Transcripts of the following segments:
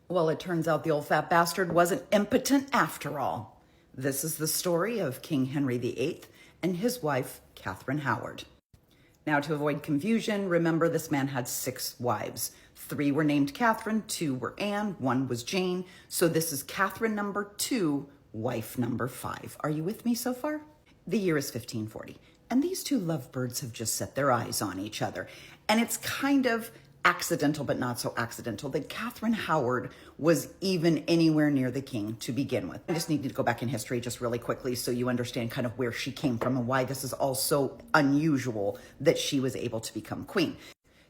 Well, it turns out the old fat bastard wasn't impotent after all. This is the story of King Henry VIII and his wife, Catherine Howard. Now, to avoid confusion, remember this man had 6 wives. 3 were named Catherine, 2 were Anne, 1 was Jane. So this is Catherine number 2, wife number 5. Are you with me so far? The year is 1540, and these 2 lovebirds have just set their eyes on each other. And it's kind of accidental, but not so accidental, that Catherine Howard was even anywhere near the king to begin with. I just need to go back in history just really quickly so you understand kind of where she came from and why this is all so unusual that she was able to become queen.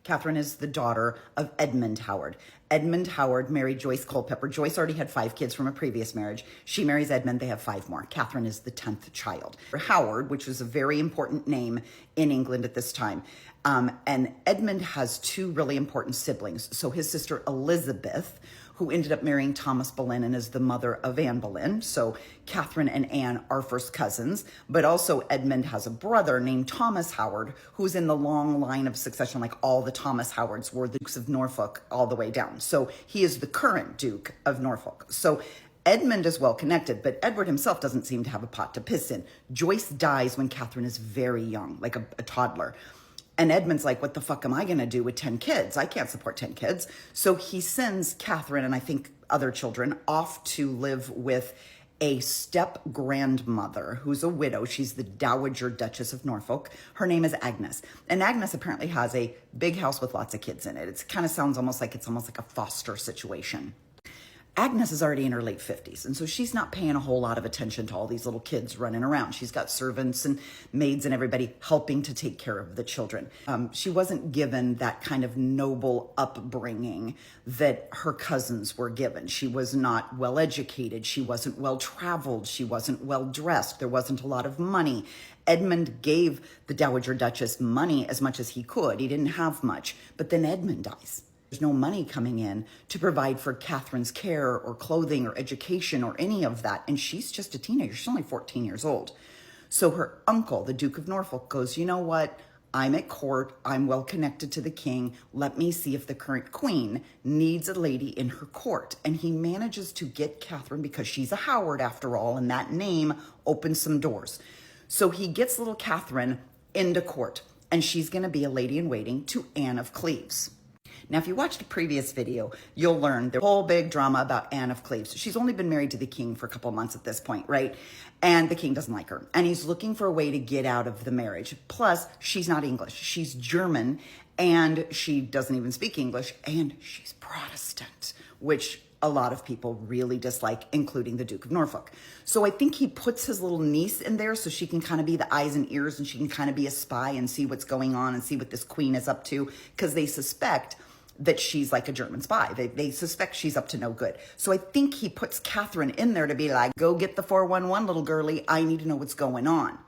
Catherine is the daughter of Edmund Howard. Edmund Howard married Joyce Culpeper. Joyce already had 5 kids from a previous marriage. She marries Edmund. They have 5 more. Catherine is the 10th child. Howard, which was a very important name in England at this time. And Edmund has 2 really important siblings. So his sister Elizabeth, who ended up marrying Thomas Boleyn and is the mother of Anne Boleyn. So Catherine and Anne are first cousins, but also Edmund has a brother named Thomas Howard, who's in the long line of succession, like all the Thomas Howards were the Dukes of Norfolk all the way down. So he is the current Duke of Norfolk. So Edmund is well connected, but Edward himself doesn't seem to have a pot to piss in. Joyce dies when Catherine is very young, like a toddler. And Edmund's like, what the fuck am I going to do with 10 kids? I can't support 10 kids. So he sends Catherine and I think other children off to live with a step-grandmother who's a widow. She's the Dowager Duchess of Norfolk. Her name is Agnes. And Agnes apparently has a big house with lots of kids in it. It kind of sounds almost like it's almost like a foster situation. Agnes is already in her late 50s, and so she's not paying a whole lot of attention to all these little kids running around. She's got servants and maids and everybody helping to take care of the children. She wasn't given that kind of noble upbringing that her cousins were given. She was not well educated. She wasn't well traveled. She wasn't well dressed. There wasn't a lot of money. Edmund gave the Dowager Duchess money as much as he could. He didn't have much, but then Edmund dies. There's no money coming in to provide for Catherine's care or clothing or education or any of that. And she's just a teenager. She's only 14 years old. So her uncle, the Duke of Norfolk, goes, you know what? I'm at court. I'm well connected to the king. Let me see if the current queen needs a lady in her court. And he manages to get Catherine, because she's a Howard after all, and that name opens some doors. So he gets little Catherine into court, and she's going to be a lady in waiting to Anne of Cleves. Now, if you watched a previous video, you'll learn the whole big drama about Anne of Cleves. She's only been married to the king for a couple of months at this point, right? And the king doesn't like her. And he's looking for a way to get out of the marriage. Plus, she's not English. She's German, and she doesn't even speak English, and she's Protestant, which a lot of people really dislike, including the Duke of Norfolk. So I think he puts his little niece in there so she can kind of be the eyes and ears, and she can kind of be a spy and see what's going on and see what this queen is up to, because they suspect that she's like a German spy. They suspect she's up to no good. So I think he puts Catherine in there to be like, go get the 411, little girlie. I need to know what's going on.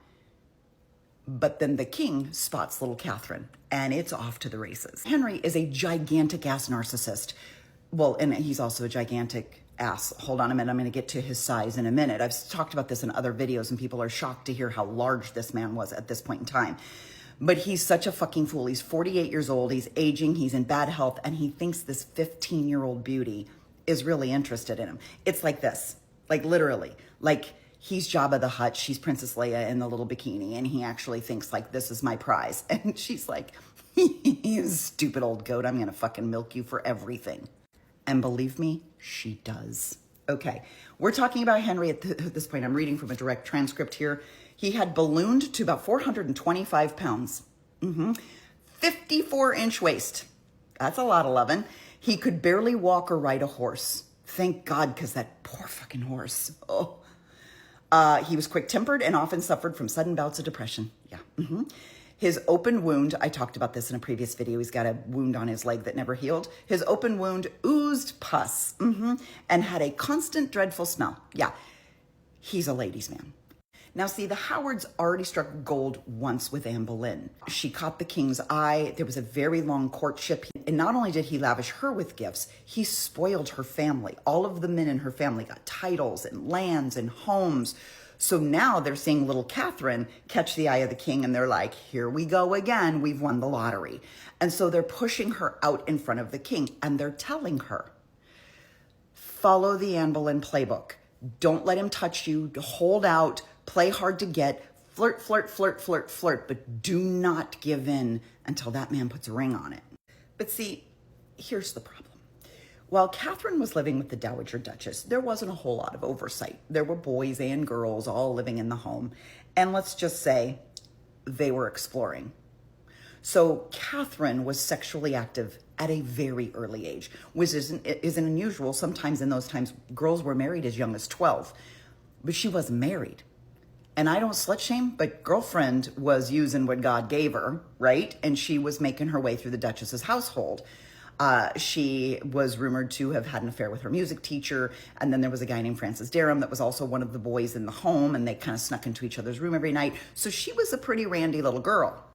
But then the king spots little Catherine, and it's off to the races. Henry is a gigantic ass narcissist. Well, and he's also a gigantic ass. Hold on a minute. I'm going to get to his size in a minute. I've talked about this in other videos, and people are shocked to hear how large this man was at this point in time. But he's such a fucking fool. He's 48 years old. He's aging. He's in bad health. And he thinks this 15-year-old beauty is really interested in him. It's like this, like literally, like he's Jabba the Hutt. She's Princess Leia in the little bikini. And he actually thinks like, this is my prize. And she's like, you stupid old goat. I'm going to fucking milk you for everything. And believe me, she does. Okay, we're talking about Henry at this point. I'm reading from a direct transcript here. He had ballooned to about 425 pounds. 54-inch waist. That's a lot of loving. He could barely walk or ride a horse. Thank God, because that poor fucking horse. Oh. He was quick-tempered and often suffered from sudden bouts of depression. Yeah. His open wound, I talked about this in a previous video. He's got a wound on his leg that never healed. His open wound oozed pus and had a constant dreadful smell. Yeah, he's a ladies' man. Now, see, the Howards already struck gold once with Anne Boleyn. She caught the king's eye. There was a very long courtship. And not only did he lavish her with gifts, he spoiled her family. All of the men in her family got titles and lands and homes. So now they're seeing little Catherine catch the eye of the king, and they're like, here we go again. We've won the lottery. And so they're pushing her out in front of the king, and they're telling her, Follow the Anne Boleyn playbook. Don't let him touch you. Hold out. Play hard to get. Flirt, flirt, flirt, flirt, flirt. But do not give in until that man puts a ring on it. But see, here's the problem. While Catherine was living with the Dowager Duchess, there wasn't a whole lot of oversight. There were boys and girls all living in the home. And let's just say they were exploring. So Catherine was sexually active at a very early age, which isn't unusual. Sometimes in those times, girls were married as young as 12, but she wasn't married. And I don't slut shame, but girlfriend was using what God gave her, right? And she was making her way through the Duchess's household. She was rumored to have had an affair with her music teacher. And then there was a guy named Francis Derham that was also one of the boys in the home, and they kind of snuck into each other's room every night. So she was a pretty randy little girl.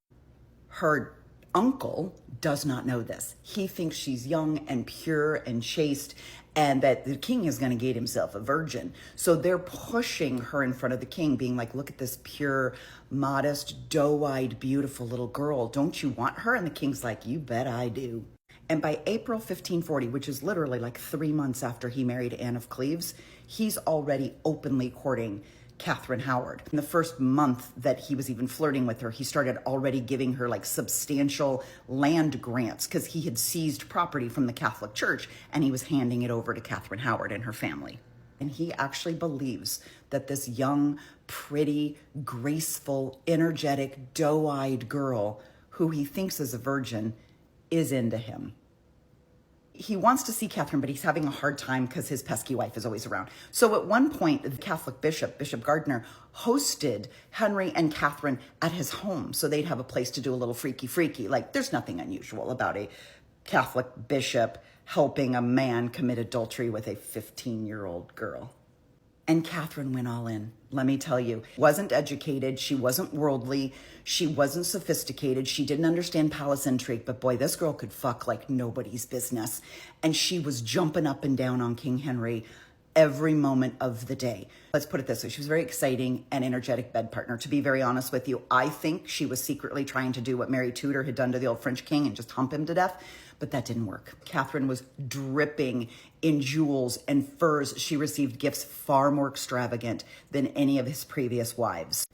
Her uncle does not know this. He thinks she's young and pure and chaste, and that the king is going to get himself a virgin. So they're pushing her in front of the king, being like, look at this pure, modest, doe-eyed, beautiful little girl. Don't you want her? And the king's like, you bet I do. And by April 1540, which is literally like 3 months after he married Anne of Cleves, he's already openly courting Catherine Howard. In the first month that he was even flirting with her, he started already giving her like substantial land grants because he had seized property from the Catholic Church and he was handing it over to Catherine Howard and her family. And he actually believes that this young, pretty, graceful, energetic, doe-eyed girl who he thinks is a virgin is into him. He wants to see Catherine, but he's having a hard time because his pesky wife is always around. So at one point, the Catholic bishop, Bishop Gardiner, hosted Henry and Catherine at his home. So they'd have a place to do a little freaky. Like, there's nothing unusual about a Catholic bishop helping a man commit adultery with a 15-year-old girl. And Catherine went all in. Let me tell you, wasn't educated. She wasn't worldly. She wasn't sophisticated. She didn't understand palace intrigue, but boy, this girl could fuck like nobody's business. And she was jumping up and down on King Henry every moment of the day. Let's put it this way. She was a very exciting and energetic bed partner. To be very honest with you, I think she was secretly trying to do what Mary Tudor had done to the old French king and just hump him to death. But that didn't work. Catherine was dripping in jewels and furs. She received gifts far more extravagant than any of his previous wives.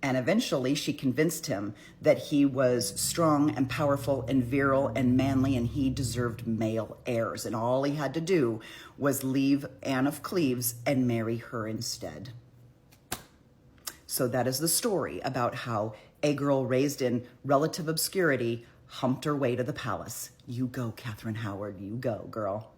And eventually she convinced him that he was strong and powerful and virile and manly and he deserved male heirs. And all he had to do was leave Anne of Cleves and marry her instead. So that is the story about how a girl raised in relative obscurity humped her way to the palace. You go, Catherine Howard, you go, girl.